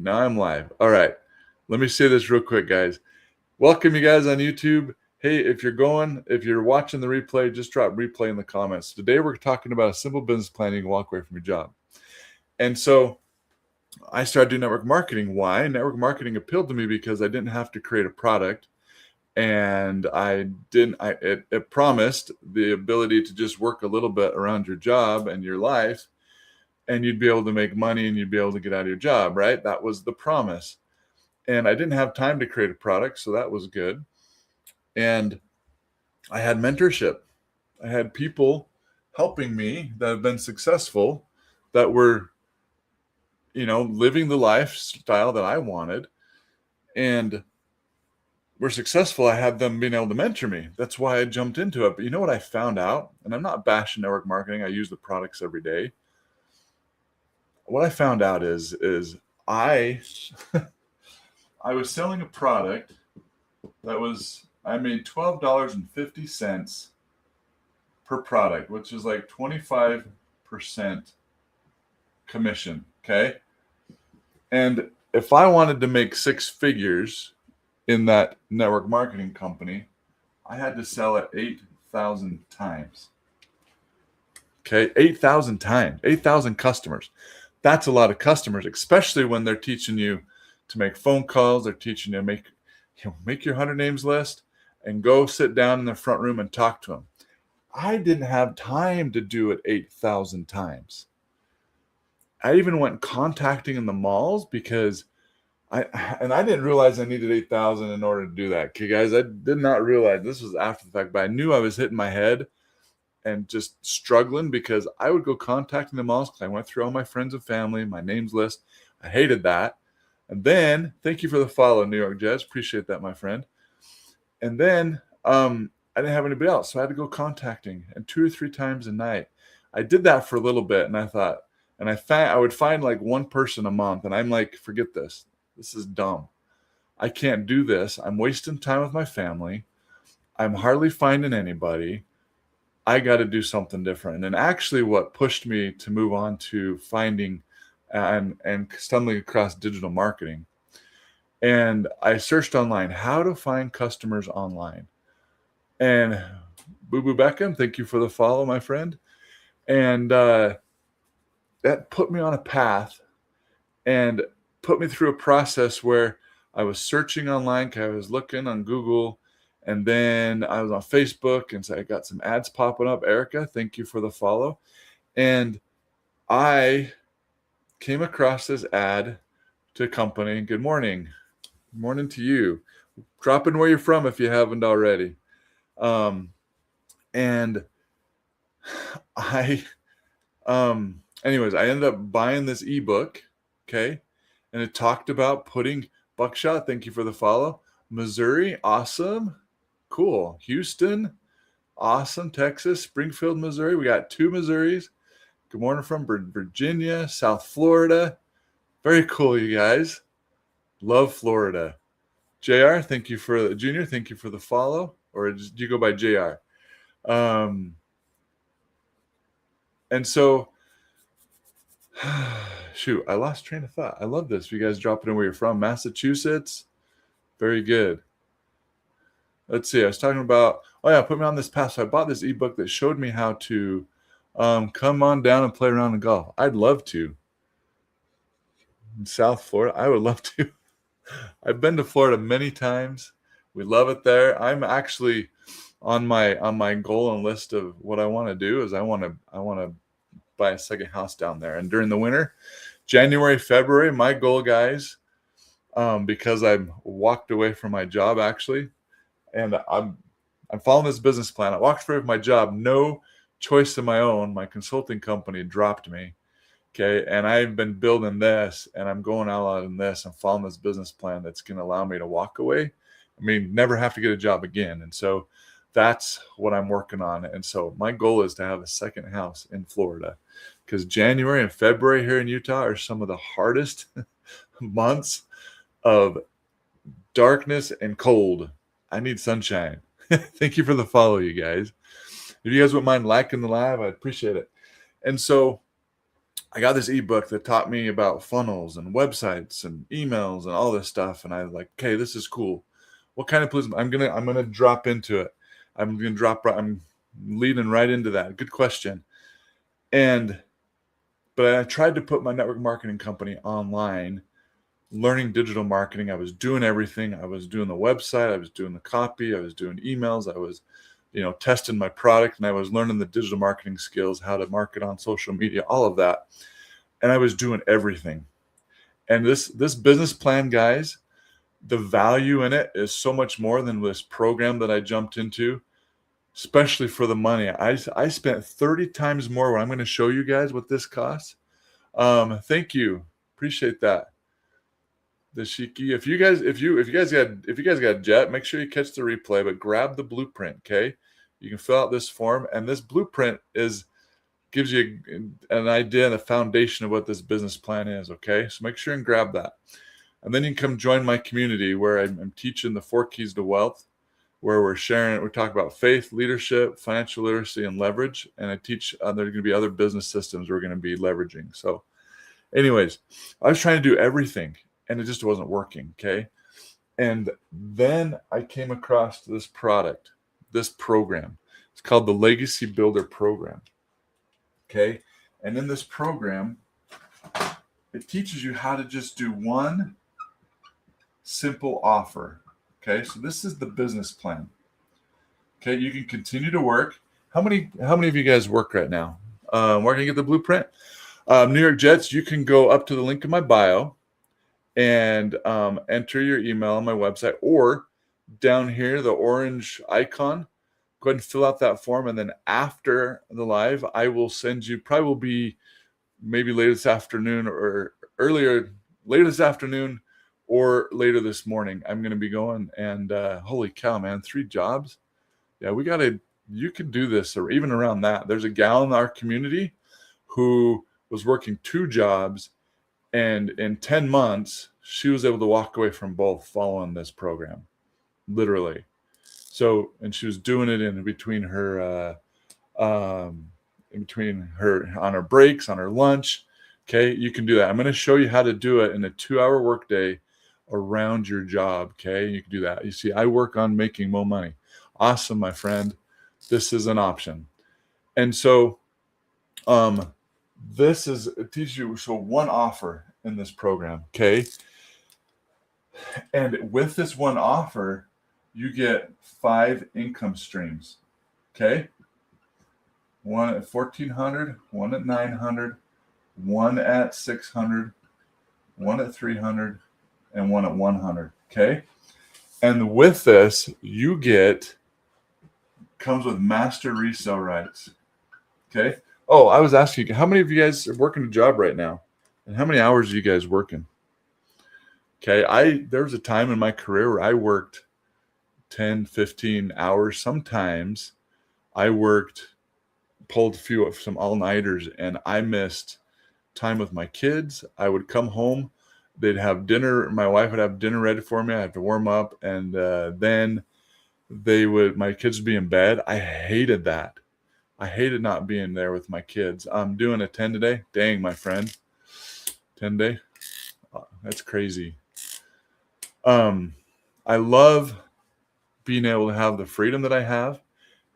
Now I'm live. All right. Let me say this real quick, guys. Welcome you guys on YouTube. Hey, if you're watching the replay, just drop replay in the comments. Today we're talking about a simple business plan you can walk away from your job. And so I started doing network marketing. Why? Network marketing appealed to me because I didn't have to create a product, and it promised the ability to just work a little bit around your job and your life, and you'd be able to make money and you'd be able to get out of your job, right? That was the promise. And I didn't have time to create a product, so that was good. And I had mentorship. I had people helping me that have been successful, that were, living the lifestyle that I wanted, and were successful. I had them being able to mentor me. That's why I jumped into it. But you know what I found out? And I'm not bashing network marketing. I use the products every day. What I found out is I I was selling a product I made $12.50 per product, which is like 25% commission. Okay. And if I wanted to make six figures in that network marketing company, I had to sell it 8,000 times. Okay. 8,000 times, 8,000 customers. That's a lot of customers, especially when they're teaching you to make phone calls. They're teaching you to make your 100 names list and go sit down in the front room and talk to them. I didn't have time to do it 8,000 times. I even went contacting in the malls because I didn't realize I needed 8,000 in order to do that. Okay, guys, I did not realize this was after the fact, but I knew I was hitting my head and just struggling because I would go contacting the malls because I went through all my friends and family, my names list. I hated that. And then, thank you for the follow, New York Jets. Appreciate that, my friend. And then I didn't have anybody else, so I had to go contacting, and 2 or 3 times a night. I did that for a little bit, and I thought, and I would find like one person a month, and I'm like, forget this. This is dumb. I can't do this. I'm wasting time with my family. I'm hardly finding anybody. I got to do something different. And actually what pushed me to move on to finding and stumbling across digital marketing. And I searched online, how to find customers online. And Boo Boo Beckham, thank you for the follow, my friend. And that put me on a path and put me through a process where I was searching online, I was looking on Google, and then I was on Facebook, and so I got some ads popping up. Erica, thank you for the follow. And I came across this ad to a company. Good morning. Good morning to you. Drop in where you're from if you haven't already. And I ended up buying this ebook, okay? And it talked about putting Buckshot, thank you for the follow. Missouri, awesome. Cool. Houston, awesome. Texas, Springfield, Missouri. We got 2 Missouris. Good morning from Virginia, South Florida. Very cool, you guys. Love Florida. JR, thank you for Junior, thank you for the follow. Or do you go by JR? And so, shoot, I lost train of thought. I love this. You guys dropping in where you're from. Massachusetts. Very good. Let's see. I was talking about, put me on this path. So I bought this ebook that showed me how to come on down and play around in golf. I'd love to. In South Florida, I would love to. I've been to Florida many times. We love it there. I'm actually on my goal and list of what I want to do is I want to buy a second house down there. And during the winter, January, February, my goal, guys, because I'm walked away from my job actually, and I'm following this business plan. I walked away from my job, no choice of my own. My consulting company dropped me. Okay. And I've been building this, and I'm going out in this. I'm following this business plan that's going to allow me to walk away. I mean, never have to get a job again. And so that's what I'm working on. And so my goal is to have a second house in Florida, because January and February here in Utah are some of the hardest months of darkness and cold. I need sunshine. Thank you for the follow, you guys. If you guys wouldn't mind liking the live, I'd appreciate it. And so I got this ebook that taught me about funnels and websites and emails and all this stuff. And I was like, okay, this is cool. What kind of police? I'm gonna drop into it. I'm leading right into that. Good question. But I tried to put my network marketing company online, learning digital marketing. I was doing everything. I was doing the website. I was doing the copy. I was doing emails. I was, testing my product, and I was learning the digital marketing skills, how to market on social media, all of that. And I was doing everything. And this business plan, guys, the value in it is so much more than this program that I jumped into, especially for the money. I spent 30 times more. What I'm going to show you guys what this costs. Thank you. Appreciate that. The Shiki. If you guys got Jet, make sure you catch the replay, but grab the blueprint, okay? You can fill out this form, and this blueprint gives you an idea and a foundation of what this business plan is, okay? So make sure and grab that. And then you can come join my community where I'm teaching the 4 keys to wealth, where we're sharing, we talk about faith, leadership, financial literacy, and leverage. And I teach, there are going to be other business systems we're going to be leveraging. So anyways, I was trying to do everything, and it just wasn't working, okay? And then I came across this product, this program. It's called the Legacy Builder Program, okay? And in this program, it teaches you how to just do one simple offer, okay? So this is the business plan, okay? You can continue to work. How many of you guys work right now? Where can you get the blueprint? New York Jets, you can go up to the link in my bio and enter your email on my website, or down here, the orange icon, go ahead and fill out that form. And then after the live, I will send you, probably will be maybe later this afternoon or later this afternoon or later this morning. I'm going to be going, and holy cow, man, 3 jobs. Yeah, you can do this, or even around that. There's a gal in our community who was working 2 jobs, and in 10 months, she was able to walk away from both following this program, literally. So, and she was doing it in between her, on her breaks, on her lunch. Okay, you can do that. I'm going to show you how to do it in a 2-hour workday around your job. Okay, you can do that. You see, I work on making more money. Awesome, my friend. This is an option. And so, it teaches you, so one offer in this program, okay? And with this one offer, you get 5 income streams, okay? One at 1,400, one at 900, one at 600, one at 300, and one at 100, okay? And with this, comes with master resale rights, okay? Oh, I was asking, how many of you guys are working a job right now? And how many hours are you guys working? Okay, there was a time in my career where I worked 10, 15 hours. Sometimes I pulled some all-nighters, and I missed time with my kids. I would come home, they'd have dinner. My wife would have dinner ready for me. I have to warm up, and then my kids would be in bed. I hated that. I hated not being there with my kids. I'm doing a 10 today. Dang, my friend. 10 day. That's crazy. I love being able to have the freedom that I have,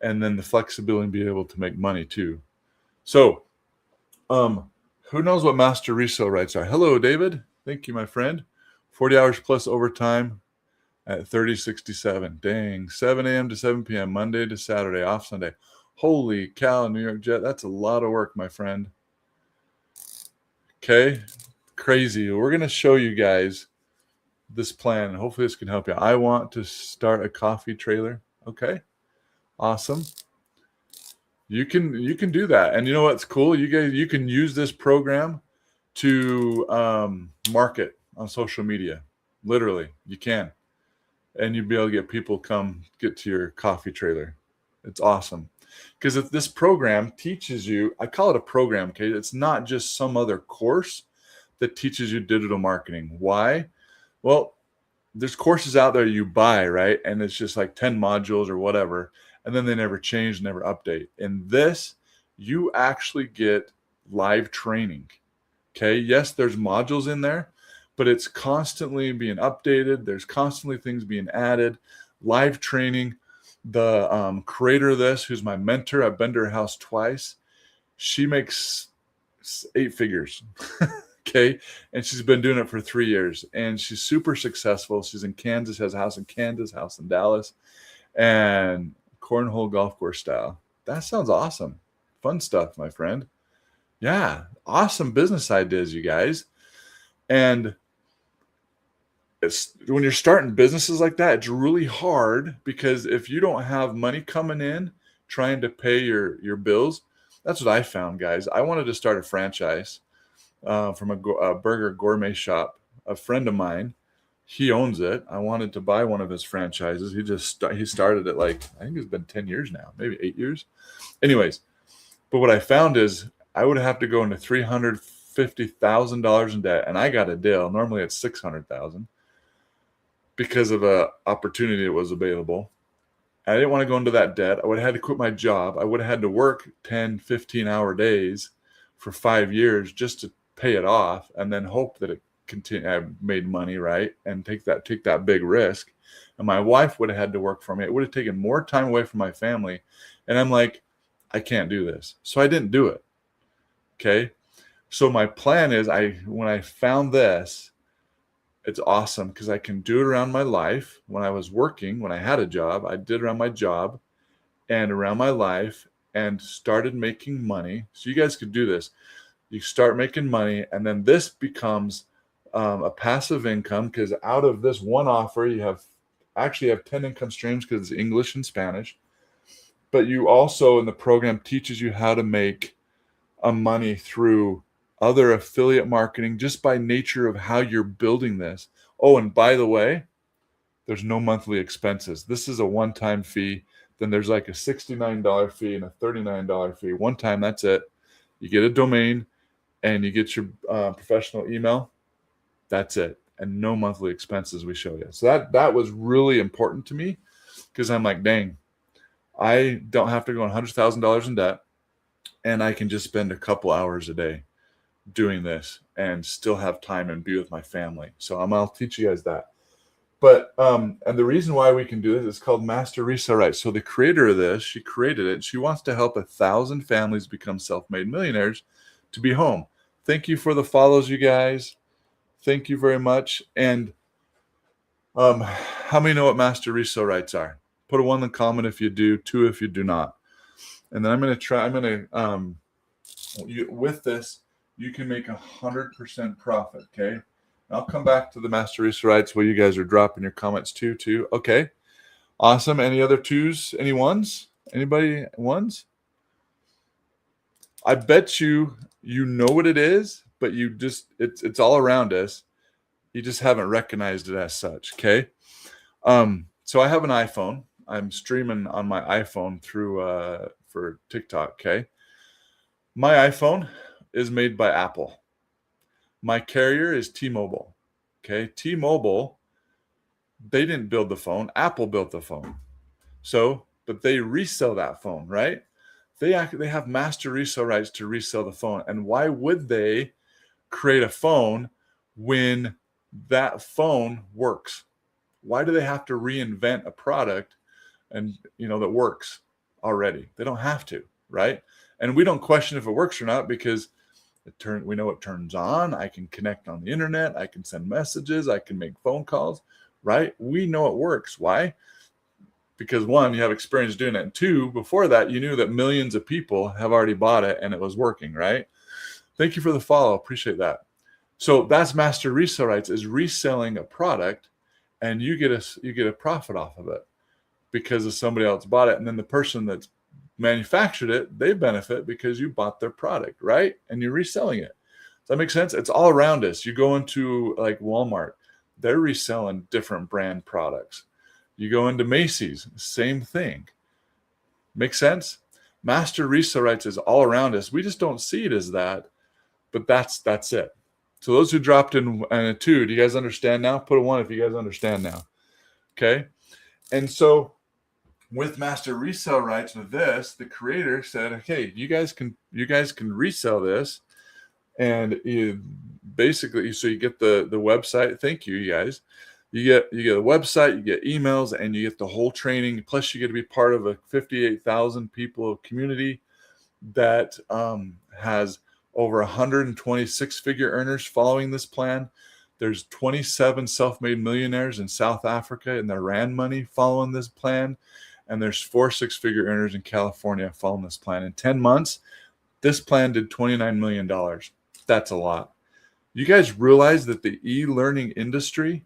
and then the flexibility and be able to make money too. So, who knows what master resale rights are? Hello, David. Thank you, my friend. 40 hours plus overtime at 3067. Dang. 7 a.m. to 7 p.m. Monday to Saturday, off Sunday. Holy cow, New York Jet. That's a lot of work, my friend. Okay. Crazy. We're going to show you guys this plan, and hopefully this can help you. I want to start a coffee trailer. Okay. Awesome. You can do that. And you know what's cool? You can use this program to market on social media. Literally, you can. And you'll be able to get people come get to your coffee trailer. It's awesome. Because if this program teaches you, I call it a program, okay? It's not just some other course that teaches you digital marketing. Why? Well, there's courses out there you buy, right? And it's just like 10 modules or whatever. And then they never change, never update. In this, you actually get live training. Okay. Yes, there's modules in there, but it's constantly being updated. There's constantly things being added, live training. The creator of this, who's my mentor, I've been to her house twice. She makes 8 figures. Okay. And she's been doing it for 3 years and she's super successful. She's in Kansas, has a house in Kansas, house in Dallas, and cornhole golf course style. That sounds awesome. Fun stuff, my friend. Yeah. Awesome business ideas, you guys. And it's when you're starting businesses like that, it's really hard because if you don't have money coming in trying to pay your bills, that's what I found, guys. I wanted to start a franchise from a burger gourmet shop. A friend of mine, he owns it. I wanted to buy one of his franchises. He started it like, I think it's been 10 years now, maybe 8 years. Anyways, but what I found is I would have to go into $350,000 in debt, and I got a deal. Normally it's 600,000 because of a opportunity that was available. I didn't want to go into that debt. I would have had to quit my job. I would have had to work 10, 15-hour days for 5 years just to pay it off and then hope that I made money, right? And take that big risk. And my wife would have had to work for me. It would have taken more time away from my family. And I'm like, I can't do this. So I didn't do it. Okay. So my plan is when I found this, it's awesome because I can do it around my life. When I was working, when I had a job, I did around my job and around my life and started making money. So you guys could do this. You start making money, and then this becomes a passive income because out of this one offer, you actually have 10 income streams because it's English and Spanish. But you also, in the program, teaches you how to make money through other affiliate marketing just by nature of how you're building this. Oh, and by the way, there's no monthly expenses. This is a one-time fee. Then there's like a $69 fee and a $39 fee. One time, that's it. You get a domain and you get your professional email. That's it. And no monthly expenses we show you. So that was really important to me because I'm like, dang, I don't have to go $100,000 in debt and I can just spend a couple hours a day doing this and still have time and be with my family. So I'll teach you guys that. But and the reason why we can do this is called Master Resale Rights. So the creator of this, she created it. She wants to help 1,000 families become self-made millionaires to be home. Thank you for the follows, you guys. Thank you very much. And how many know what Master Resale Rights are? Put a 1 in the comment if you do, 2 if you do not. And then with this, you can make 100% profit, okay? And I'll come back to the Master Resale Rights while you guys are dropping your comments too. Okay, awesome. Any other 2s? Any 1s? Anybody 1s? I bet you know what it is, but it's all around us. You just haven't recognized it as such, okay? So I have an iPhone. I'm streaming on my iPhone through for TikTok, okay? My iPhone is made by Apple. My carrier is T-Mobile, okay? T-Mobile, they didn't build the phone. Apple built the phone. So, but they resell that phone, right? They have master resale rights to resell the phone. And why would they create a phone when that phone works? Why do they have to reinvent a product and that works already? They don't have to, right? And we don't question if it works or not because we know it turns on. I can connect on the internet. I can send messages. I can make phone calls, right? We know it works. Why? Because 1, you have experience doing it. And 2, before that, you knew that millions of people have already bought it and it was working, right? Thank you for the follow. Appreciate that. So that's Master Resale Rights, is reselling a product and you get a profit off of it because of somebody else bought it. And then the person that's manufactured it, they benefit because you bought their product, right? And you're reselling it. Does that make sense? It's all around us. You go into like Walmart, they're reselling different brand products. You go into Macy's, same thing. Make sense? Master Resale Rights is all around us. We just don't see it as that, but that's it. So those who dropped in a 2, do you guys understand now? Put a 1 if you guys understand now. Okay. And so with Master Resale Rights, with this, the creator said, okay, you guys can resell this And you basically, so you get the website. Thank you, you guys. You get a website, you get emails, and you get the whole training. Plus, you get to be part of a 58,000 people community that has over 126 figure earners following this plan. There's 27 self-made millionaires in South Africa in their RAND money following this plan. And there's 4 6-figure earners in California following this plan. In 10 months, this plan did $29 million. That's a lot. You guys realize that the e-learning industry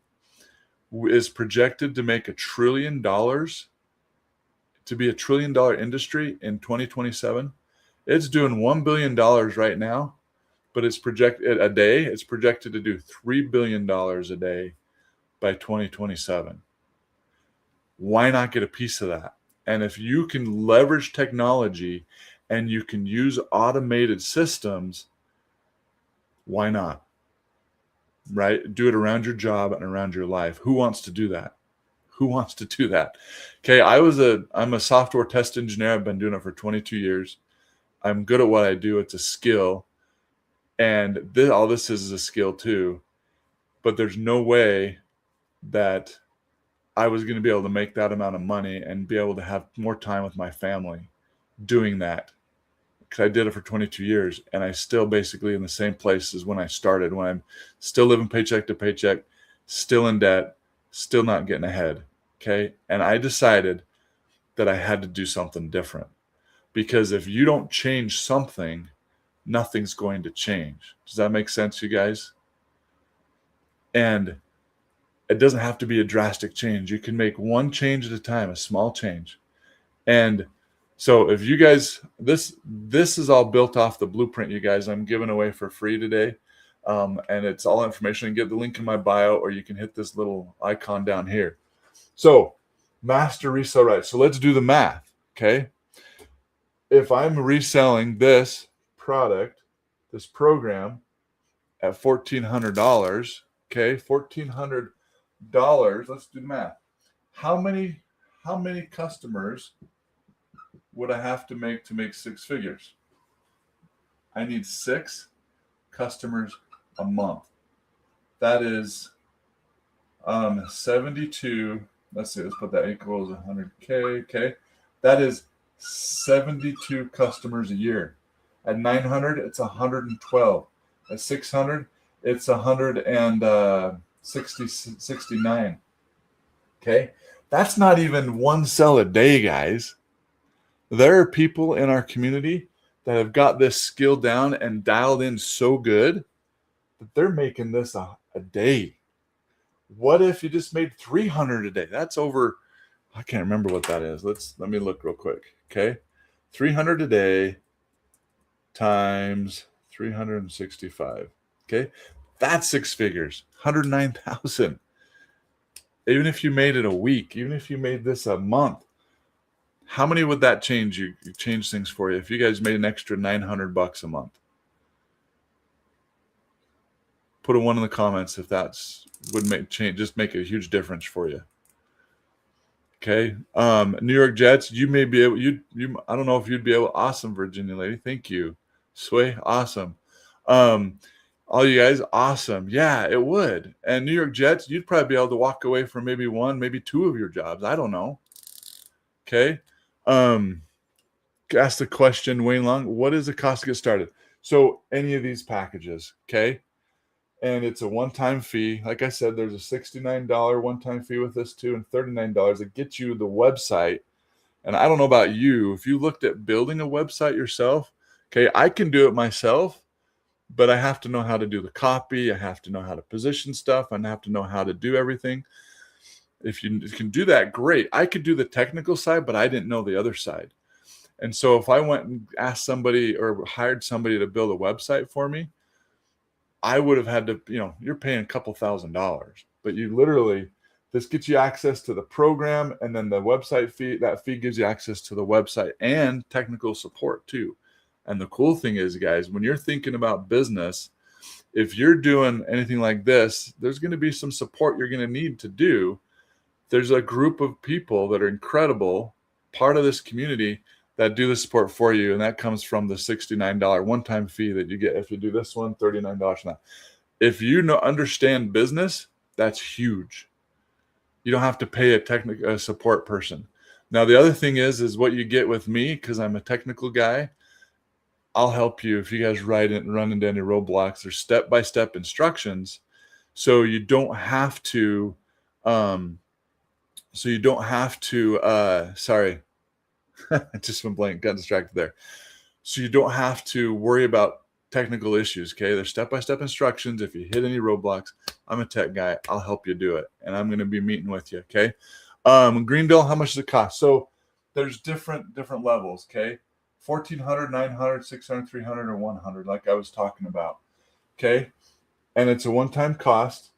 is projected to make $1 trillion, to be $1 trillion industry in 2027. It's doing $1 billion right now, but it's projected a day. It's projected to do $3 billion a day by 2027. Why not get a piece of that? And if you can leverage technology and you can use automated systems, why not? Right? Do it around your job and around your life. Who wants to do that? Who wants to do that? Okay, I'm a software test engineer. I've been doing it for 22 years. I'm good at what I do. It's a skill. And all this is a skill too. But there's no way that I was going to be able to make that amount of money and be able to have more time with my family doing that. Because I did it for 22 years and I still basically in the same place as when I started, when I'm still living paycheck to paycheck, still in debt, still not getting ahead. Okay. And I decided that I had to do something different, because if you don't change something, nothing's going to change. Does that make sense, you guys? And it doesn't have to be a drastic change. You can make one change at a time, a small change. And so if you guys, this is all built off the blueprint, you guys, I'm giving away for free today. And it's all information. You can get the link in my bio, or you can hit this little icon down here. So master resale rights. So let's do the math. Okay. If I'm reselling this product, this program at $1,400, okay, $1,400, let's do the math. How many customers would I have to make 6 figures? I need 6 customers a month. That is 72. Let's see, let's put that equals 100K. Okay. That is 72 customers a year. At 900, it's 112. At 600, it's 169. Okay. That's not even one sell a day, guys. There are people in our community that have got this skill down and dialed in so good that they're making this a day. What if you just made 300 a day? That's over, I can't remember what that is. Let me look real quick. Okay. 300 a day times 365. Okay. That's 6 figures, 109,000. Even if you made it a week, even if you made this a month, how many would that change you? Change things for you if you guys made an extra $900 a month? Put a 1 in the comments if that's would make change, just make a huge difference for you. Okay. New York Jets, you may be able, I don't know if you'd be able. Awesome, Virginia lady. Thank you. Sway, awesome. All you guys, awesome. Yeah, it would. And New York Jets, you'd probably be able to walk away from maybe 1, maybe 2 of your jobs. I don't know. Okay. Ask the question, Wayne Long, what is the cost to get started? So any of these packages, okay? And it's a one-time fee. Like I said, there's a $69 one-time fee with this too, and $39 that gets you the website. And I don't know about you, if you looked at building a website yourself, okay, I can do it myself, but I have to know how to do the copy. I have to know how to position stuff. I have to know how to do everything. If you can do that, great. I could do the technical side, but I didn't know the other side. And so if I went and asked somebody or hired somebody to build a website for me, I would have had to, you're paying a couple $1,000s, but you literally, this gets you access to the program, and then the website fee, that fee gives you access to the website and technical support too. And the cool thing is, guys, when you're thinking about business, if you're doing anything like this, there's going to be some support you're going to need to do. There's a group of people that are incredible, part of this community, that do the support for you. And that comes from the $69 one-time fee that you get if you do this one, $39 from that. If you understand business, that's huge. You don't have to pay a support person. Now, the other thing is what you get with me, because I'm a technical guy, I'll help you if you guys run into any roadblocks. There's step-by-step instructions, so you don't have to. Sorry, I just went blank, got distracted there. So you don't have to worry about technical issues. Okay, there's step-by-step instructions. If you hit any roadblocks, I'm a tech guy. I'll help you do it, and I'm going to be meeting with you. Okay, Greenville, how much does it cost? So there's different levels. Okay. 1,400, 900, 600, 300, or 100, like I was talking about. Okay. And it's a one-time cost.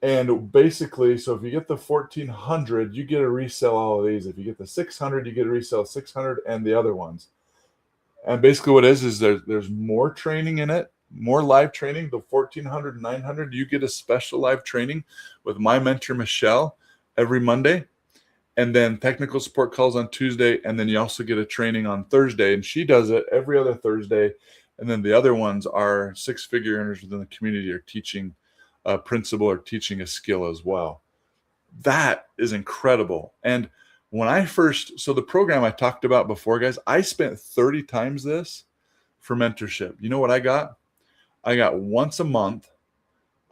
And basically, so if you get the 1,400, you get to resell all of these. If you get the 600, you get to resell 600 and the other ones. And basically what it is there's more training in it, more live training. The 1,400, 900, you get a special live training with my mentor, Michelle, every Monday. And then technical support calls on Tuesday. And then you also get a training on Thursday. And she does it every other Thursday. And then the other ones are six-figure earners within the community are teaching a principle or teaching a skill as well. That is incredible. And so the program I talked about before, guys, I spent 30 times this for mentorship. You know what I got? I got once a month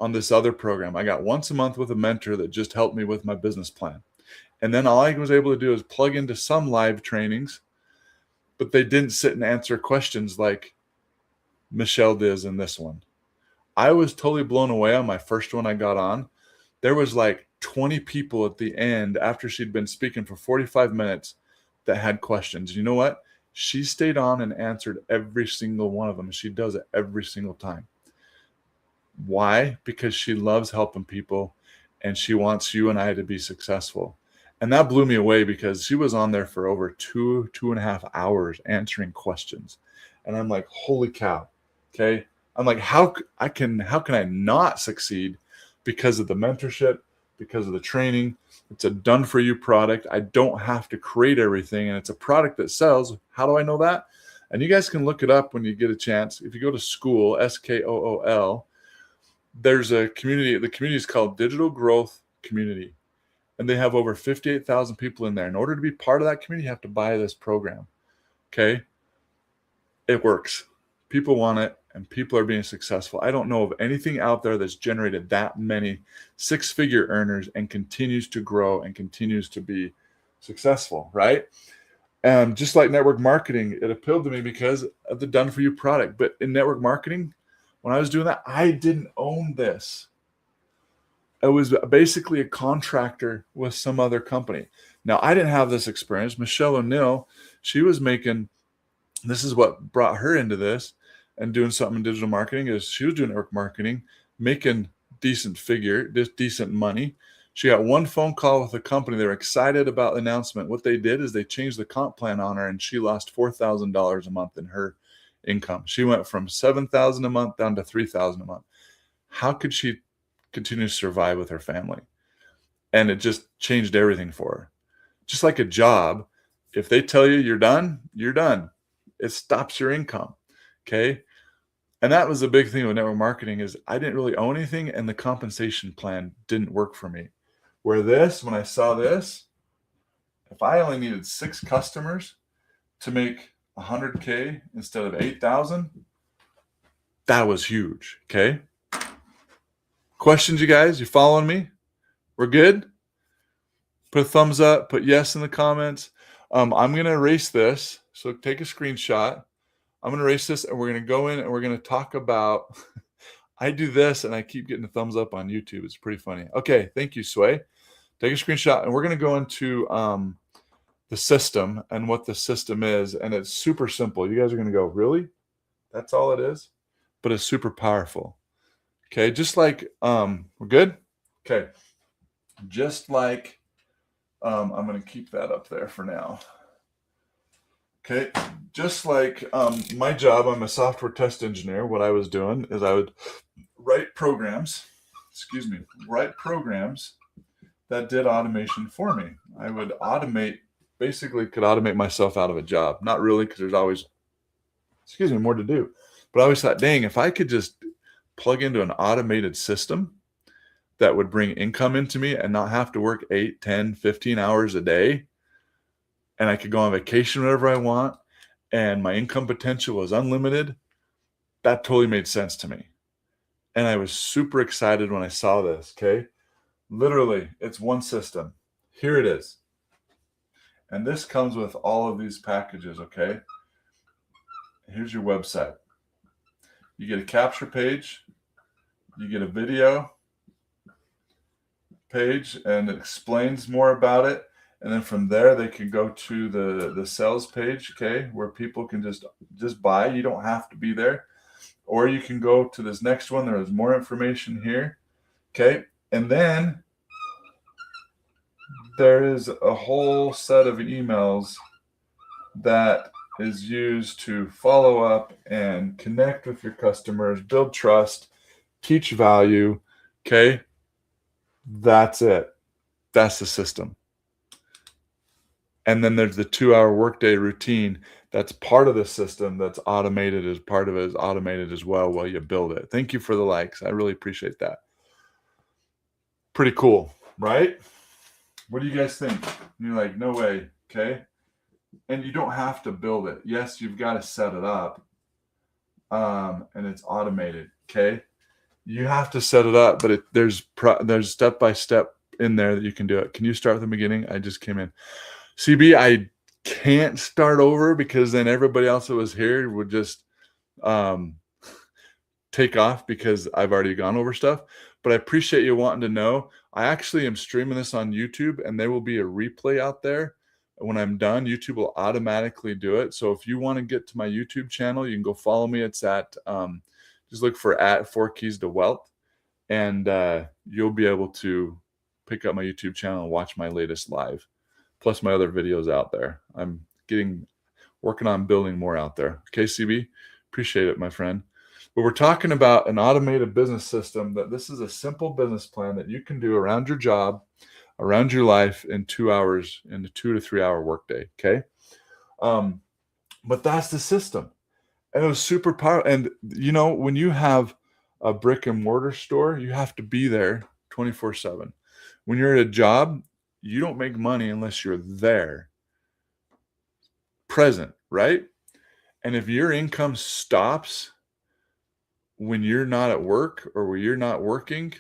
on this other program. I got once a month with a mentor that just helped me with my business plan. And then all I was able to do is plug into some live trainings, but they didn't sit and answer questions like Michelle does in this one. I was totally blown away on my first one I got on. There was like 20 people at the end after she'd been speaking for 45 minutes that had questions. You know what? She stayed on and answered every single one of them. She does it every single time. Why? Because she loves helping people and she wants you and I to be successful. And that blew me away because she was on there for over 2.5 hours answering questions. And I'm like, holy cow. Okay. I'm like, how can I not succeed because of the mentorship, because of the training? It's a done for you product. I don't have to create everything. And it's a product that sells. How do I know that? And you guys can look it up when you get a chance. If you go to Skool, SKOOL, there's a community. The community is called Digital Growth Community. And they have over 58,000 people in there. In order to be part of that community, you have to buy this program. Okay. It works. People want it and people are being successful. I don't know of anything out there that's generated that many six-figure earners and continues to grow and continues to be successful, right? And just like network marketing, it appealed to me because of the done for you product. But in network marketing, when I was doing that, I didn't own this. I was basically a contractor with some other company. Now, I didn't have this experience. Michelle O'Neill, she was making, this is what brought her into this and doing something in digital marketing, is she was doing network marketing, making decent money. She got one phone call with a company. They were excited about the announcement. What they did is they changed the comp plan on her and she lost $4,000 a month in her income. She went from $7,000 a month down to $3,000 a month. How could she continue to survive with her family? And it just changed everything for her. Just like a job, if they tell you you're done, you're done. It stops your income. Okay. And that was the big thing with network marketing is I didn't really own anything and the compensation plan didn't work for me. Where when I saw this, if I only needed 6 customers to make 100K instead of 8,000, that was huge. Okay. Questions, you guys? You following me? We're good? Put a thumbs up, put yes in the comments. I'm going to erase this. So take a screenshot. I'm going to erase this and we're going to go in and we're going to talk about, I do this and I keep getting a thumbs up on YouTube. It's pretty funny. Okay. Thank you, Sway. Take a screenshot and we're going to go into the system and what the system is. And it's super simple. You guys are going to go, really? That's all it is? But it's super powerful. Okay. Just like, we're good? Okay. Just like, I'm going to keep that up there for now. Okay, just like my job, I'm a software test engineer. What I was doing is I would write programs that did automation for me. I would automate basically could automate myself out of a job. Not really, because there's always, more to do. But I always thought, dang, if I could just plug into an automated system that would bring income into me and not have to work 8, 10, 15 hours a day, and I could go on vacation whenever I want, and my income potential was unlimited, that totally made sense to me. And I was super excited when I saw this, okay? Literally, it's one system. Here it is. And this comes with all of these packages, okay? Here's your website. You get a capture page, you get a video page, and it explains more about it. And then from there, they can go to the sales page, okay, where people can just buy. You don't have to be there. Or you can go to this next one. There's more information here, okay? And then there is a whole set of emails that is used to follow up and connect with your customers, build trust, teach value, okay? That's it. That's the system. And then there's the 2-hour workday routine that's part of the system that's automated as part of it is automated as well while you build it. Thank you for the likes. I really appreciate that. Pretty cool, right? What do you guys think? You're like, no way, okay? And you don't have to build it. Yes, you've got to set it up, and it's automated, okay? You have to set it up, but there's step-by-step in there that you can do it. Can you start from the beginning? I just came in. CB, I can't start over because then everybody else that was here would just take off because I've already gone over stuff. But I appreciate you wanting to know. I actually am streaming this on YouTube, and there will be a replay out there. When I'm done, YouTube will automatically do it. So if you want to get to my YouTube channel, you can go follow me. It's at just look for at 4 Keys to Wealth, and you'll be able to pick up my YouTube channel and watch my latest live, plus my other videos out there. I'm working on building more out there. Okay, CB, appreciate it, my friend. But we're talking about an automated business system that this is a simple business plan that you can do around your job, around your life in 2 hours, in a 2 to 3 hour workday. Okay. But that's the system. And it was super powerful. And when you have a brick and mortar store, you have to be there 24/7. When you're at a job, you don't make money unless you're there, present, right? And if your income stops when you're not at work or when you're not working,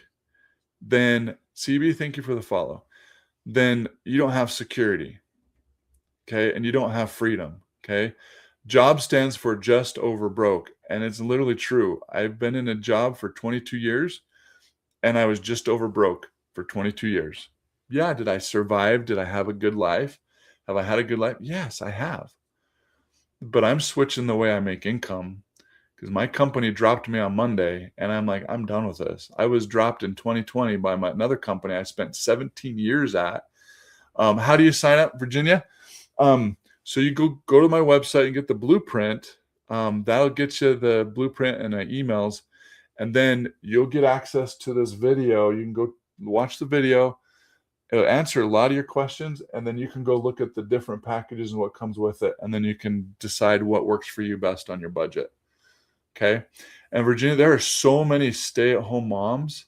then CB, thank you for the follow. Then you don't have security, okay? And you don't have freedom, okay? Job stands for just over broke, and it's literally true. I've been in a job for 22 years, and I was just over broke for 22 years. Yeah, did I survive? Did I have a good life? Have I had a good life? Yes, I have. But I'm switching the way I make income because my company dropped me on Monday, and I'm like, I'm done with this. I was dropped in 2020 by another company I spent 17 years at. How do you sign up, Virginia? So you go to my website and get the blueprint. That'll get you the blueprint and emails, and then you'll get access to this video. You can go watch the video. It'll answer a lot of your questions, and then you can go look at the different packages and what comes with it, and then you can decide what works for you best on your budget. Okay. And Virginia, there are so many stay-at-home moms.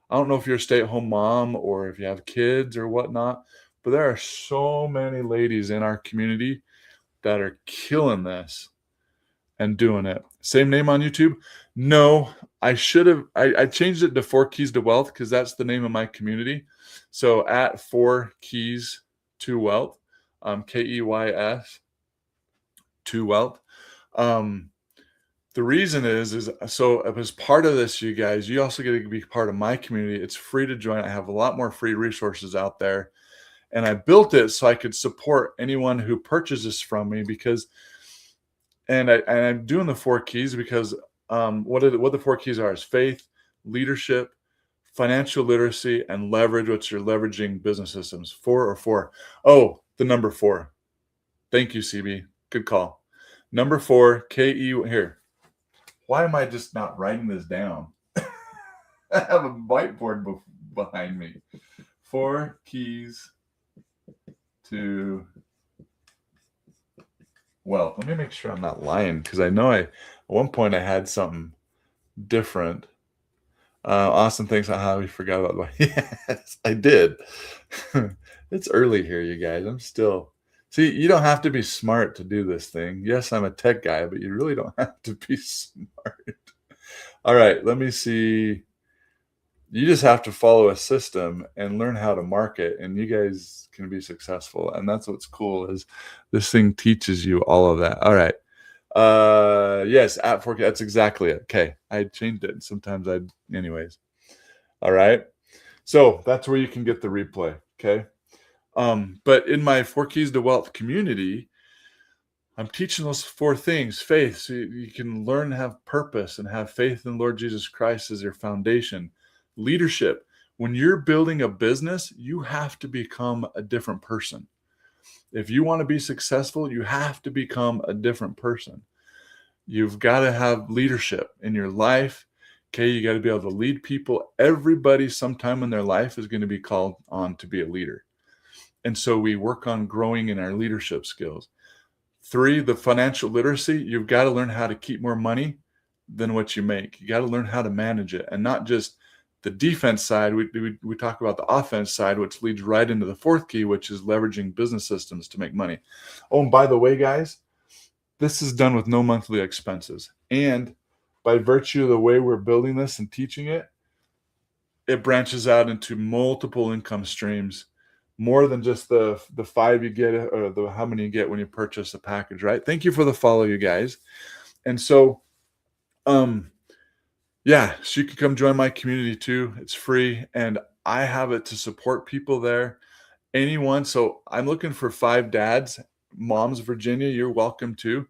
I don't know if you're a stay-at-home mom or if you have kids or whatnot, but there are so many ladies in our community that are killing this and doing it. Same name on YouTube? No, I should have. I changed it to 4 Keys to Wealth because that's the name of my community. So at 4 Keys to Wealth, KEYS to Wealth. The reason is so as part of this, you guys, you also get to be part of my community. It's free to join. I have a lot more free resources out there. And I built it so I could support anyone who purchases from me I'm doing the 4 keys because what the 4 keys are is faith, leadership, financial literacy, and leverage, which you're leveraging business systems. 4. Oh, the number 4. Thank you, CB. Good call. Number 4, KE here. Why am I just not writing this down? I have a whiteboard behind me. 4 keys to wealth. Let me make sure I'm not lying, because I know at one point I had something different. Austin thinks how we forgot about the yes, I did. It's early here, you guys. I'm still see. You don't have to be smart to do this thing. Yes, I'm a tech guy, but you really don't have to be smart. All right, let me see. You just have to follow a system and learn how to market, and you guys can be successful. And that's what's cool is this thing teaches you all of that. All right. Yes, at 4K. That's exactly it. Okay. I changed it. Sometimes anyways. All right. So that's where you can get the replay. Okay. But in my 4 Keys to Wealth community, I'm teaching those 4 things: faith, so you can learn to have purpose and have faith in Lord Jesus Christ as your foundation. Leadership. When you're building a business, you have to become a different person. If you want to be successful, you have to become a different person. You've got to have leadership in your life. Okay, you got to be able to lead people. Everybody sometime in their life is going to be called on to be a leader. And so we work on growing in our leadership skills. 3, the financial literacy. You've got to learn how to keep more money than what you make. You got to learn how to manage it, and not just the defense side. We talk about the offense side, which leads right into the 4th key, which is leveraging business systems to make money. Oh, and by the way, guys, this is done with no monthly expenses. And by virtue of the way we're building this and teaching it, it branches out into multiple income streams, more than just the 5 you get or the how many you get when you purchase a package, right? Thank you for the follow, you guys. And so, yeah, so you can come join my community too. It's free, and I have it to support people there. Anyone. So I'm looking for 5 dads, moms, Virginia, you're welcome too.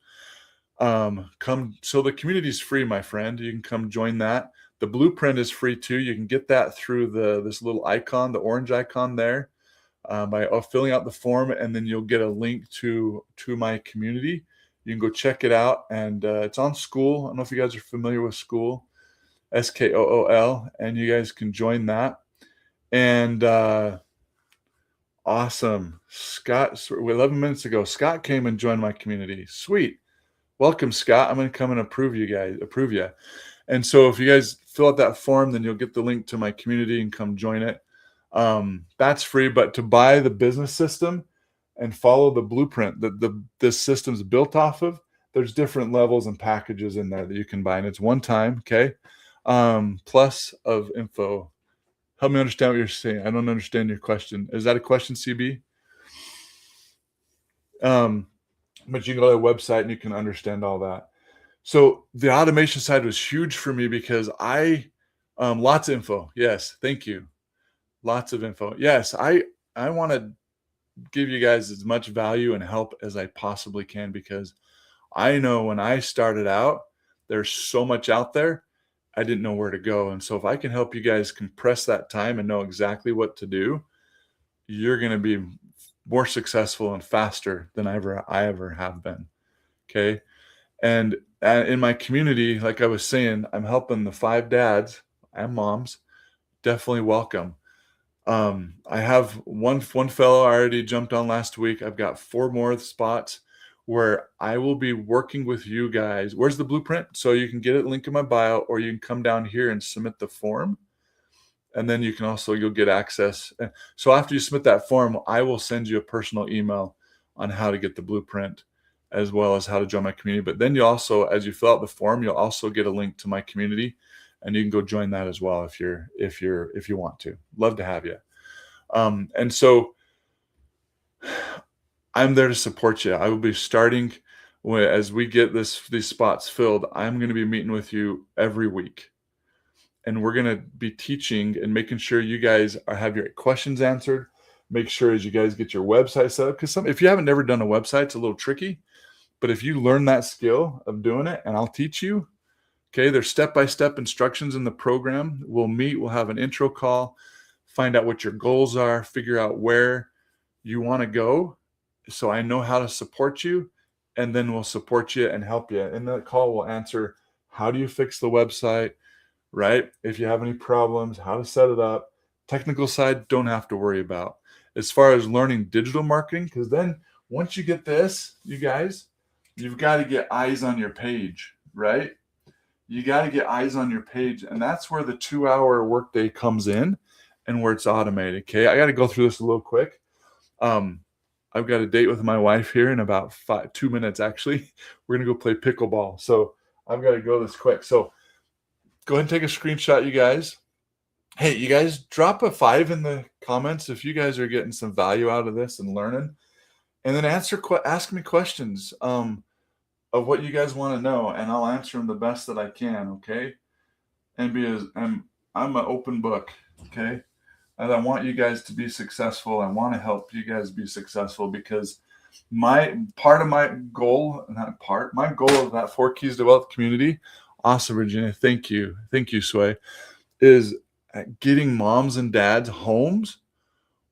Come. So the community is free, my friend. You can come join that. The blueprint is free too. You can get that through this little icon, the orange icon there, by filling out the form, and then you'll get a link to my community. You can go check it out, and it's on Skool. I don't know if you guys are familiar with Skool, Skool, and you guys can join that. And awesome, Scott. 11 minutes ago, Scott came and joined my community. Sweet. Welcome, Scott. I'm going to come and approve you. And so if you guys fill out that form, then you'll get the link to my community and come join it. That's free. But to buy the business system and follow the blueprint that this system's built off of, there's different levels and packages in there that you can buy. And it's one time, okay? Plus of info. Help me understand what you're saying. I don't understand your question. Is that a question, CB? But you can go to the website and you can understand all that. So the automation side was huge for me because lots of info. Yes. Thank you. Lots of info. Yes. I want to give you guys as much value and help as I possibly can, because I know when I started out, there's so much out there. I didn't know where to go. And so if I can help you guys compress that time and know exactly what to do, you're going to be more successful and faster than I ever have been. Okay. And in my community, like I was saying, I'm helping the 5 dads and moms. Definitely welcome. I have one fellow I already jumped on last week. I've got 4 more spots where I will be working with you guys. Where's the blueprint? So you can get it, link in my bio, or you can come down here and submit the form. And then you'll get access. So after you submit that form, I will send you a personal email on how to get the blueprint, as well as how to join my community. But then you also, as you fill out the form, you'll also get a link to my community, and you can go join that as well if you want to. Love to have you. And so I'm there to support you. I will be starting as we get these spots filled. I'm going to be meeting with you every week. And we're going to be teaching and making sure you guys have your questions answered. Make sure as you guys get your website set up, because if you haven't never done a website, it's a little tricky. But if you learn that skill of doing it, and I'll teach you, okay, there's step-by-step instructions in the program. We'll meet, we'll have an intro call, find out what your goals are, figure out where you want to go, so I know how to support you, and then we'll support you and help you. In that call, we'll answer, how do you fix the website? Right? If you have any problems, how to set it up. Technical side, don't have to worry about. As far as learning digital marketing, because then once you get this, you guys, you've got to get eyes on your page, right? You got to get eyes on your page. And that's where the 2-hour workday comes in and where it's automated. Okay. I got to go through this a little quick. I've got a date with my wife here in about 2 minutes, actually. We're going to go play pickleball. So I've got to go this quick. So go ahead and take a screenshot, you guys. Hey, you guys, drop a 5 in the comments if you guys are getting some value out of this and learning. And then ask me questions of what you guys want to know, and I'll answer them the best that I can, okay? And I'm an open book, okay? And I want you guys to be successful. I want to help you guys be successful because my goal of that 4 Keys to Wealth community, awesome, Virginia, thank you, Sway, is getting moms and dads homes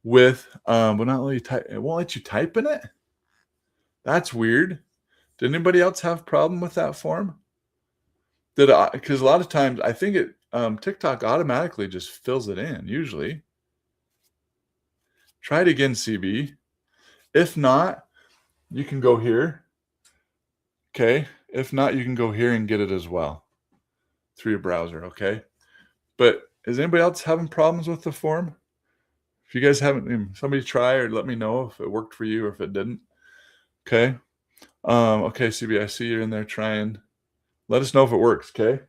with it won't let you type in it. That's weird. Did anybody else have a problem with that form? Because a lot of times I think TikTok automatically just fills it in usually. Try it again, CB. If not, you can go here. Okay. If not, you can go here and get it as well through your browser. Okay. But is anybody else having problems with the form? If you guys haven't, somebody try or let me know if it worked for you or if it didn't. Okay. Okay, CB, I see you're in there trying. Let us know if it works. Okay.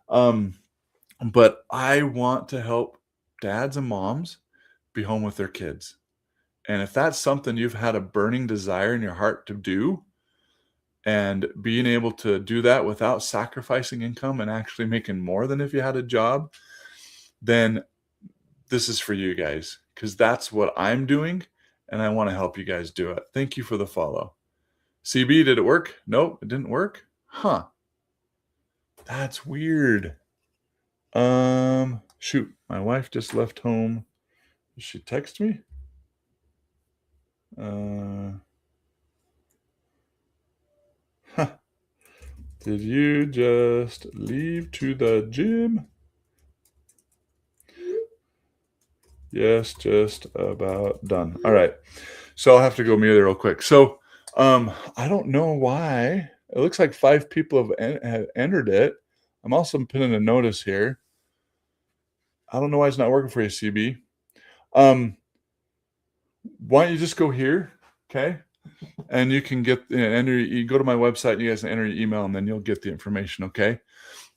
But I want to help dads and moms be home with their kids. And if that's something you've had a burning desire in your heart to do, and being able to do that without sacrificing income and actually making more than if you had a job, then this is for you guys, because that's what I'm doing, and I want to help you guys do it. Thank you for the follow. CB, did it work? Nope, it didn't work. Huh. That's weird. Shoot, my wife just left home. Did she text me? Did you just leave to the gym? Yes, just about done. All right. So I'll have to go mute it real quick. So I don't know why. It looks like 5 people have entered it. I'm also putting a notice here. I don't know why it's not working for you, CB. Why don't you just go here, okay? And you can get you go to my website and you guys enter your email, and then you'll get the information, okay?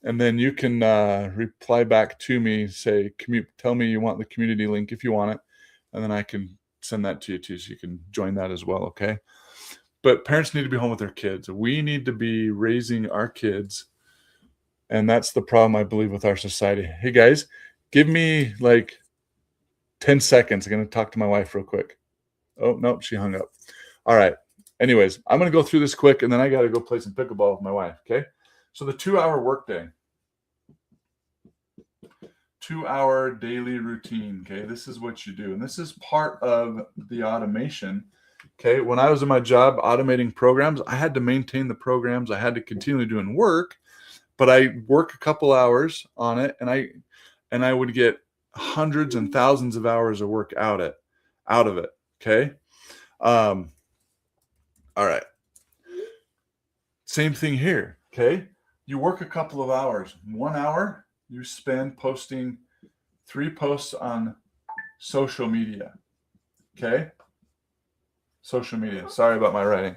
And then you can reply back to me, say, tell me you want the community link if you want it, and then I can send that to you too, so you can join that as well, okay? But parents need to be home with their kids. We need to be raising our kids, and that's the problem, I believe, with our society. Hey, guys, give me like 10 seconds. I'm going to talk to my wife real quick. Oh, nope, she hung up. All right. Anyways, I'm going to go through this quick, and then I got to go play some pickleball with my wife, okay? So the 2-hour workday. 2-hour daily routine, okay? This is what you do. And this is part of the automation, okay? When I was in my job automating programs, I had to maintain the programs. I had to continue doing work, but I work a couple hours on it, and I would get hundreds and thousands of hours of work out of it, okay? All right. Same thing here, okay? You work a couple of hours. 1 hour, you spend posting 3 posts on social media, okay? Social media. Sorry about my writing.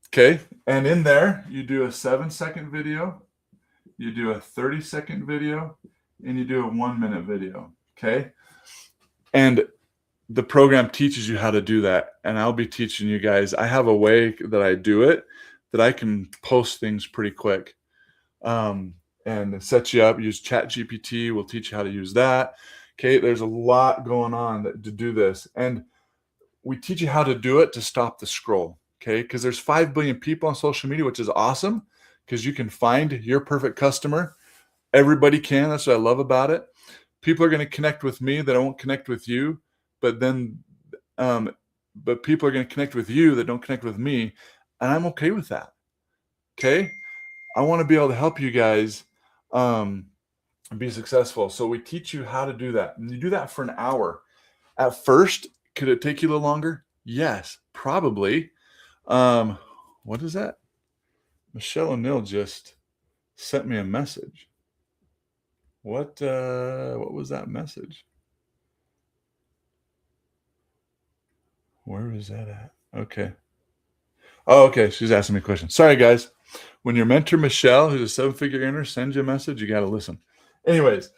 Okay, and in there, you do a 7-second video, you do a 30-second video, and you do a 1-minute video, okay? And the program teaches you how to do that, and I'll be teaching you guys. I have a way that I do it that I can post things pretty quick and set you up. Use ChatGPT. We'll teach you how to use that. Okay, there's a lot going on to do this, and we teach you how to do it to stop the scroll, okay? Because there's 5 billion people on social media, which is awesome because you can find your perfect customer. Everybody can. That's what I love about it. People are going to connect with me that won't connect with you, but people are going to connect with you that don't connect with me, and I'm okay with that, okay? I want to be able to help you guys be successful. So we teach you how to do that, and you do that for an hour. At first, could it take you a little longer? Yes, probably. What is that? Michelle O'Neill just sent me a message. What was that message? Where is that at? Okay. Oh, okay. She's asking me a question. Sorry, guys. When your mentor Michelle, who's a seven-figure earner, sends you a message, you got to listen. Anyways,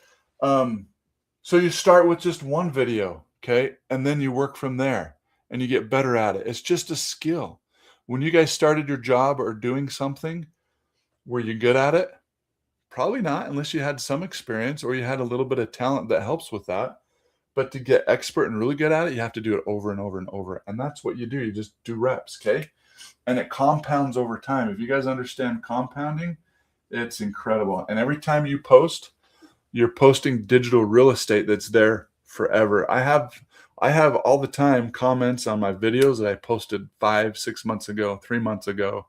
so you start with just one video, okay, and then you work from there, and you get better at it. It's just a skill. When you guys started your job or doing something, were you good at it? Probably not, unless you had some experience or you had a little bit of talent that helps with that. But to get expert and really good at it, you have to do it over and over and over. And that's what you do. You just do reps, okay? And it compounds over time. If you guys understand compounding, it's incredible. And every time you post, you're posting digital real estate that's there forever. I have all the time comments on my videos that I posted 5, 6 months ago, 3 months ago,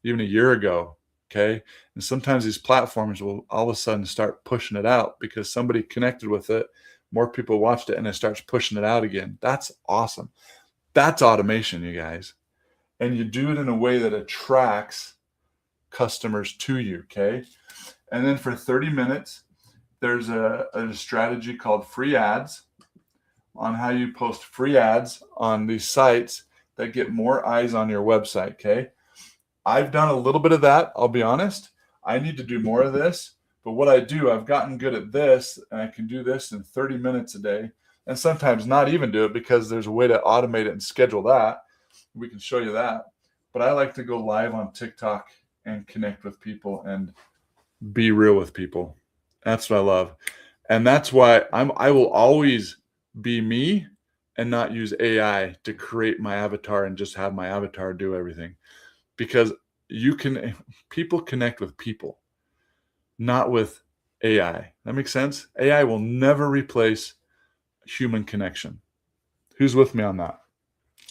even a year ago. Okay. And sometimes these platforms will all of a sudden start pushing it out because somebody connected with it, more people watched it, and it starts pushing it out again. That's awesome. That's automation, you guys. And you do it in a way that attracts customers to you. Okay. And then for 30 minutes, there's a strategy called free ads on how you post free ads on these sites that get more eyes on your website. Okay. I've done a little bit of that. I'll be honest. I need to do more of this. But what I do, I've gotten good at this, and I can do this in 30 minutes a day, and sometimes not even do it because there's a way to automate it and schedule that. We can show you that. But I like to go live on TikTok and connect with people and be real with people. That's what I love. And that's why I will always be me and not use AI to create my avatar and just have my avatar do everything. Because people connect with people, not with AI. That makes sense? AI will never replace human connection. Who's with me on that?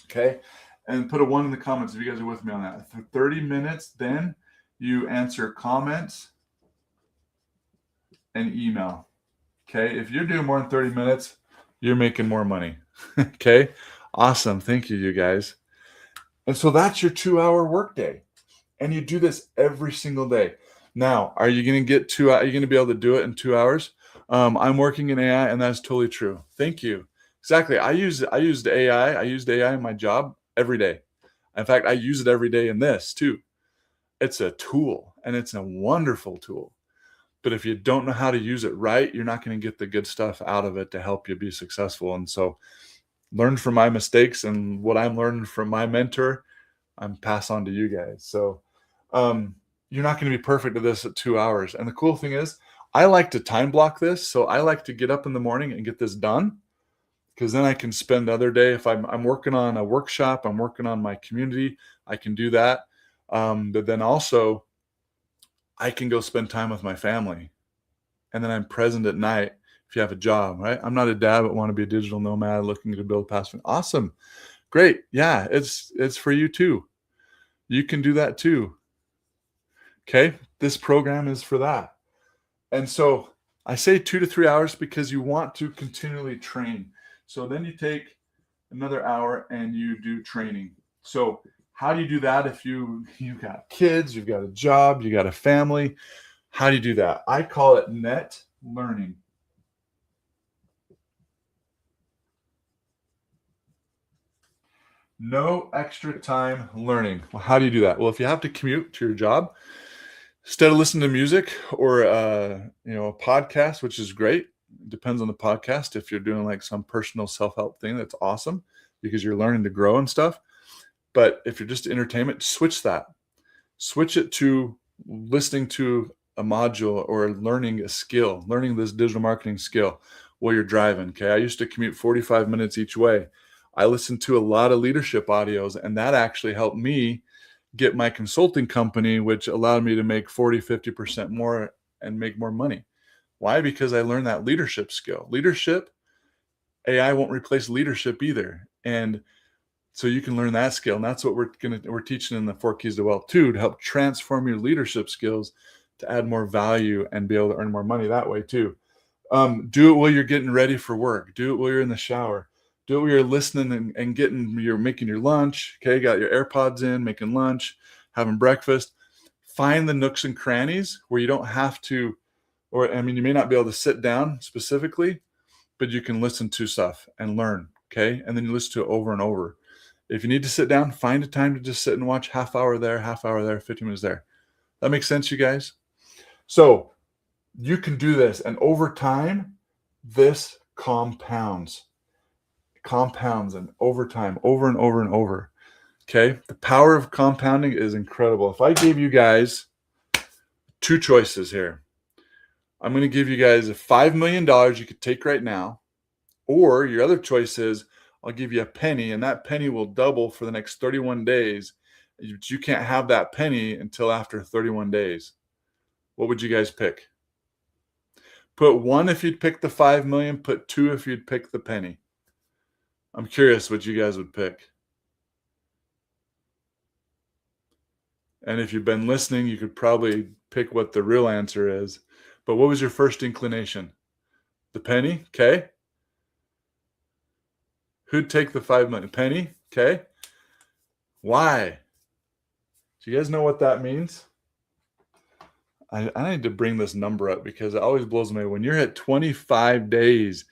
Okay. And put a 1 in the comments if you guys are with me on that. For 30 minutes, then you answer comments and email. Okay. If you're doing more than 30 minutes, you're making more money. Okay. Awesome. Thank you, you guys. And so that's your 2-hour workday. And you do this every single day. Now, are you going to get are you going to be able to do it in 2 hours? I'm working in AI, and that's totally true. Thank you. Exactly. I used AI. I used AI in my job every day. In fact, I use it every day in this too. It's a tool, and it's a wonderful tool. But if you don't know how to use it right, you're not going to get the good stuff out of it to help you be successful. And so learn from my mistakes, and what I'm learning from my mentor, I'm pass on to you guys. So you're not going to be perfect at this at 2 hours. And the cool thing is, I like to time block this. So I like to get up in the morning and get this done, because then I can spend the other day. If I'm working on a workshop, I'm working on my community, I can do that. But then also I can go spend time with my family, and then I'm present at night. If you have a job, right? I'm not a dad, but want to be a digital nomad looking to build passive. Awesome. Great. Yeah, it's for you too. You can do that too. Okay. This program is for that. And so I say 2 to 3 hours because you want to continually train. So then you take another hour and you do training. So how do you do that if you've got kids, you've got a job, you got a family? How do you do that? I call it net learning. No extra time learning. Well, how do you do that? Well, if you have to commute to your job, instead of listening to music or a podcast, which is great, depends on the podcast. If you're doing like some personal self-help thing, that's awesome because you're learning to grow and stuff. But if you're just entertainment, switch it to listening to a module or learning a skill, learning this digital marketing skill while you're driving. Okay. I used to commute 45 minutes each way. I listened to a lot of leadership audios, and that actually helped me get my consulting company, which allowed me to make 40, 50% more and make more money. Why? Because I learned that leadership skill. Leadership, AI won't replace leadership either. And so you can learn that skill. And that's what we're teaching in the 4 Keys to Wealth too, to help transform your leadership skills to add more value and be able to earn more money that way too. Do it while you're getting ready for work. Do it while you're in the shower. Do it where you're listening and you're making your lunch. Okay, got your AirPods in, making lunch, having breakfast. Find the nooks and crannies where you don't have to, or I mean, you may not be able to sit down specifically, but you can listen to stuff and learn. Okay, and then you listen to it over and over. If you need to sit down, find a time to just sit and watch half hour there, 15 minutes there. That makes sense, you guys? So you can do this. And over time, this compounds and over time, over and over and over. Okay. The power of compounding is incredible. If I gave you guys two choices here, I'm going to give you guys $5 million you could take right now, or your other choice is I'll give you a penny, and that penny will double for the next 31 days. You can't have that penny until after 31 days. What would you guys pick? Put 1 if you'd pick the 5 million, put 2 if you'd pick the penny. I'm curious what you guys would pick. And if you've been listening, you could probably pick what the real answer is. But what was your first inclination? The penny? Okay. Who'd take the 5 million? Penny? Okay. Why? Do you guys know what that means? I need to bring this number up because it always blows me. When you're at 25 days,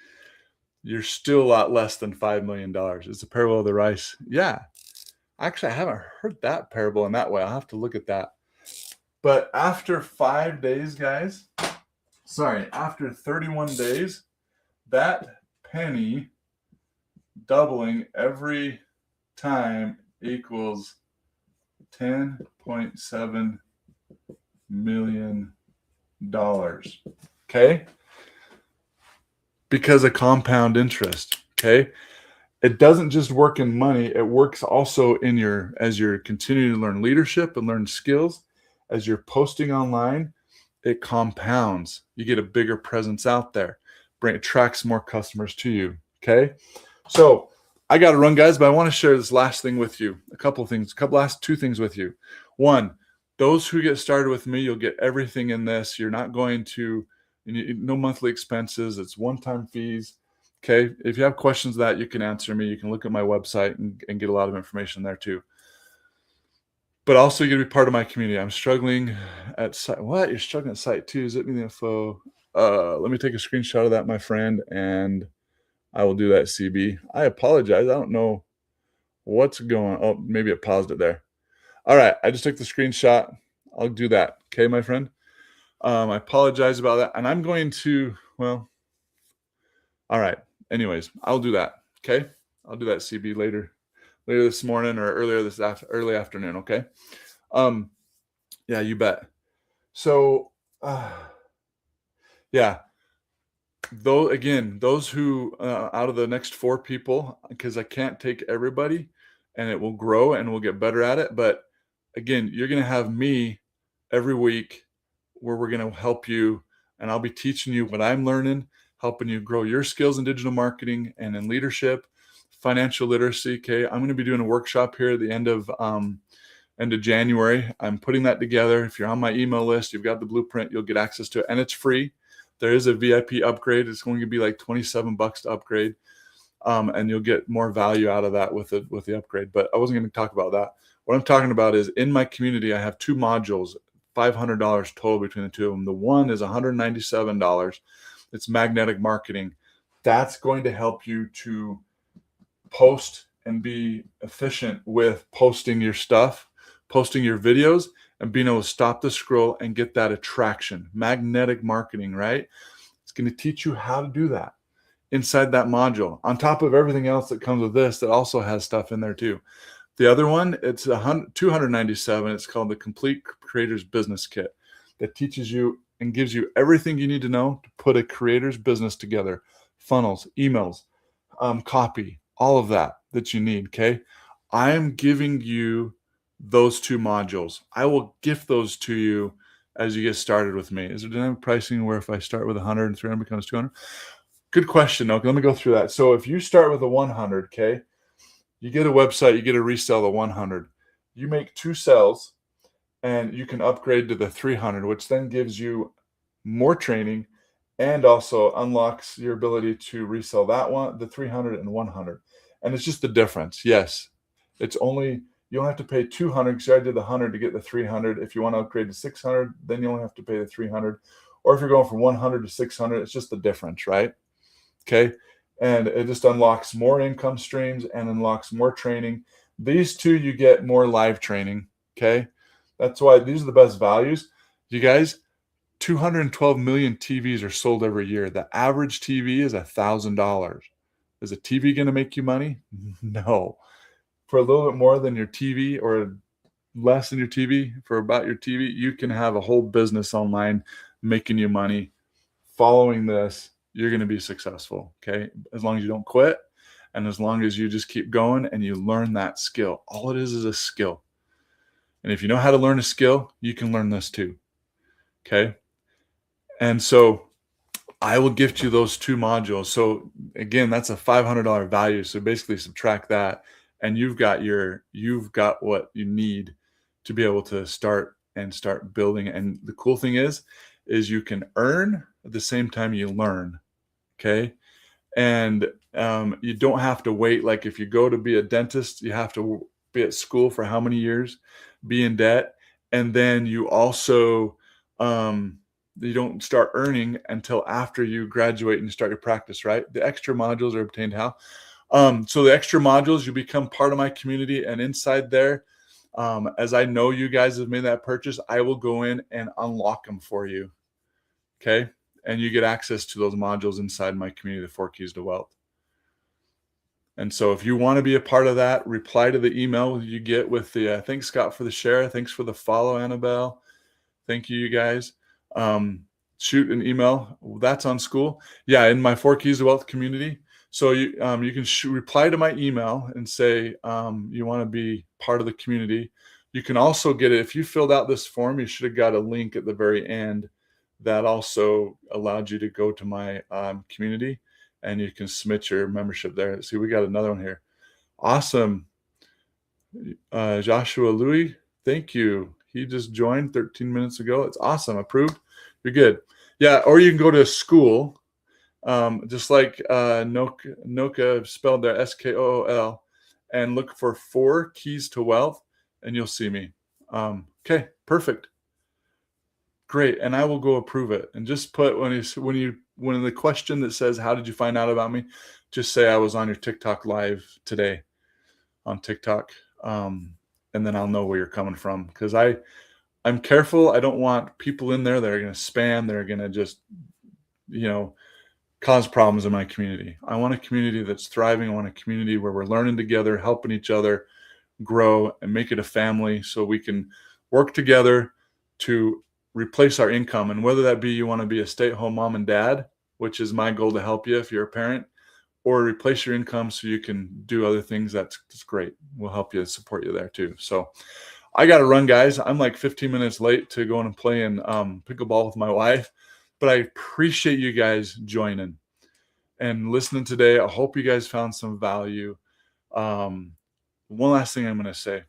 you're still a lot less than $5 million. It's the parable of the rice. Yeah. Actually, I haven't heard that parable in that way. I'll have to look at that. But after 5 days, guys, after 31 days, that penny doubling every time equals $10.7 million. Okay? Because of compound interest. Okay? It doesn't just work in money, it works also in as you're continuing to learn leadership and learn skills, as you're posting online, it compounds. You get a bigger presence out there. Attracts more customers to you. Okay? So I got to run, guys, but I want to share this last thing with you. Last two things with you. One, those who get started with me, you'll get everything in this. You're not going to, no monthly expenses. It's one-time fees. Okay. If you have questions that you can answer me, you can look at my website and get a lot of information there too. But also you're going to be part of my community. I'm struggling at site. What? You're struggling at site too. Zip me the info. Let me take a screenshot of that, my friend, and I will do that, CB. I apologize. I don't know what's going on. Oh, maybe it paused it there. All right. I just took the screenshot. I'll do that. Okay, my friend. I apologize about that. And I'm going to, all right. Anyways, I'll do that. Okay. I'll do that, CB, later this morning or early afternoon. Okay. Yeah, you bet. So, yeah. Those who out of the next 4 people, because I can't take everybody, and it will grow and we'll get better at it. But again, you're going to have me every week where we're going to help you, and I'll be teaching you what I'm learning, helping you grow your skills in digital marketing and in leadership, financial literacy. Okay. I'm going to be doing a workshop here at the end of January. I'm putting that together. If you're on my email list, you've got the blueprint, you'll get access to it, and it's free. There is a VIP upgrade. It's going to be like $27 to upgrade. And you'll get more value out of that with the upgrade. But I wasn't going to talk about that. What I'm talking about is in my community, I have 2 modules, $500 total between the two of them. The one is $197. It's magnetic marketing. That's going to help you to post and be efficient with posting your stuff, posting your videos, and being able to stop the scroll and get that attraction. Magnetic marketing, right? It's going to teach you how to do that inside that module, on top of everything else that comes with this that also has stuff in there too. The other one, it's $297. It's called the Complete Creator's Business Kit, that teaches you and gives you everything you need to know to put a creator's business together. Funnels, emails, copy, all of that you need. Okay. I am giving you those 2 modules. I will gift those to you as you get started with me. Is there dynamic pricing where if I start with 100 and 300 becomes 200? Good question. Okay, let me go through that. So if you start with a 100, okay, you get a website, you get to resell the 100. You make 2 sales and you can upgrade to the 300, which then gives you more training and also unlocks your ability to resell that one, the 300 and 100. And it's just the difference. Yes, it's only, you don't have to pay 200 because I did the 100 to get the 300. If you want to upgrade to 600, then you only have to pay the 300. Or if you're going from 100 to 600, it's just the difference, right? Okay. And it just unlocks more income streams and unlocks more training. These two, you get more live training. Okay. That's why these are the best values. You guys, 212 million TVs are sold every year. The average TV is $1,000. Is a TV going to make you money? No. For a little bit more than your TV or less than your TV, for about your TV, you can have a whole business online making you money. Following this, you're going to be successful. Okay. As long as you don't quit and as long as you just keep going and you learn that skill. All it is a skill. And if you know how to learn a skill, you can learn this too. Okay. And so I will gift you those 2 modules. So again, that's a $500 value. So basically subtract that and you've got what you need to be able to start building. And the cool thing is you can earn at the same time you learn. Okay. And you don't have to wait. Like if you go to be a dentist, you have to be at school for how many years, be in debt. And then you also, you don't start earning until after you graduate and start your practice, right? The extra modules are obtained how? So the extra modules, you become part of my community, and inside there, as I know you guys have made that purchase, I will go in and unlock them for you. Okay. And you get access to those modules inside my community, the 4 Keys to Wealth. And so if you want to be a part of that, reply to the email you get with the, thanks Scott for the share. Thanks for the follow, Annabelle. Thank you, you guys. Shoot an email. That's on school. Yeah, in my 4 Keys to Wealth community. So you can reply to my email and say you want to be part of the community. You can also get it. If you filled out this form, you should have got a link at the very end that also allowed you to go to my community and you can submit your membership there. See, we got another one here. Awesome. Joshua Louis, thank you. He just joined 13 minutes ago. It's awesome. Approved. You're good. Yeah. Or you can go to school, just like Noka spelled there, SKOOL, and look for 4 Keys to Wealth, and you'll see me. Okay, perfect. Great. And I will go approve it. And just put when the question that says, how did you find out about me? Just say I was on your TikTok live today on TikTok. And then I'll know where you're coming from. Because I'm careful. I don't want people in there that are going to spam. They're going to just, cause problems in my community. I want a community that's thriving. I want a community where we're learning together, helping each other grow and make it a family so we can work together to replace our income. And whether that be you want to be a stay-at-home mom and dad, which is my goal to help you if you're a parent, or replace your income so you can do other things, that's great. We'll help you, support you there too. So I got to run, guys. I'm like 15 minutes late to going and playing pickleball with my wife, but I appreciate you guys joining and listening today. I hope you guys found some value. One last thing I'm going to say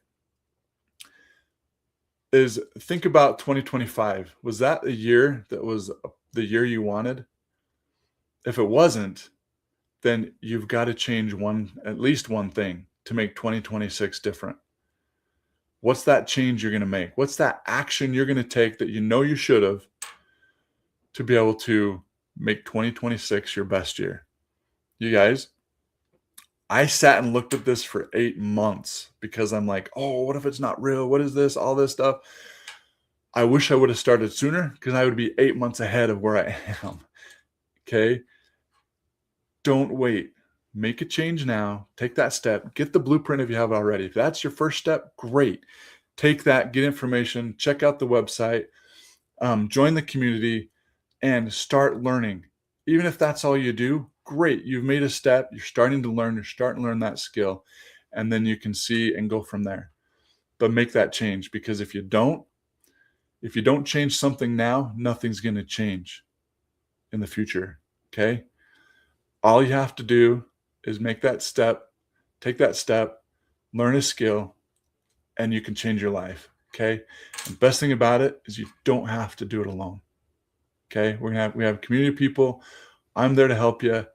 is think about 2025. Was that a year that was the year you wanted? If it wasn't, then you've got to change at least one thing to make 2026 different. What's that change you're going to make? What's that action you're going to take that you know you should have to be able to make 2026 your best year? You guys, I sat and looked at this for 8 months because I'm like, oh, what if it's not real? What is this? All this stuff. I wish I would have started sooner because I would be 8 months ahead of where I am. Okay. Don't wait. Make a change now. Take that step. Get the blueprint if you have it already. If that's your first step, great. Take that, get information, check out the website, join the community, and start learning. Even if that's all you do, great. You've made a step. You're starting to learn. You're starting to learn that skill. And then you can see and go from there. But make that change, because if you don't change something now, nothing's going to change in the future. Okay. All you have to do is make that step, take that step, learn a skill, and you can change your life. Okay. And the best thing about it is you don't have to do it alone. Okay. We have community people. I'm there to help you,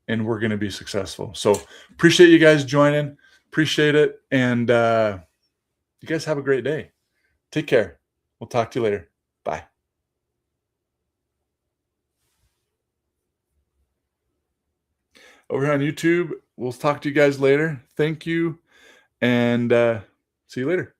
and we're going to be successful. So appreciate you guys joining. Appreciate it. And you guys have a great day. Take care. We'll talk to you later. Bye. Over here on YouTube, we'll talk to you guys later. Thank you. And see you later.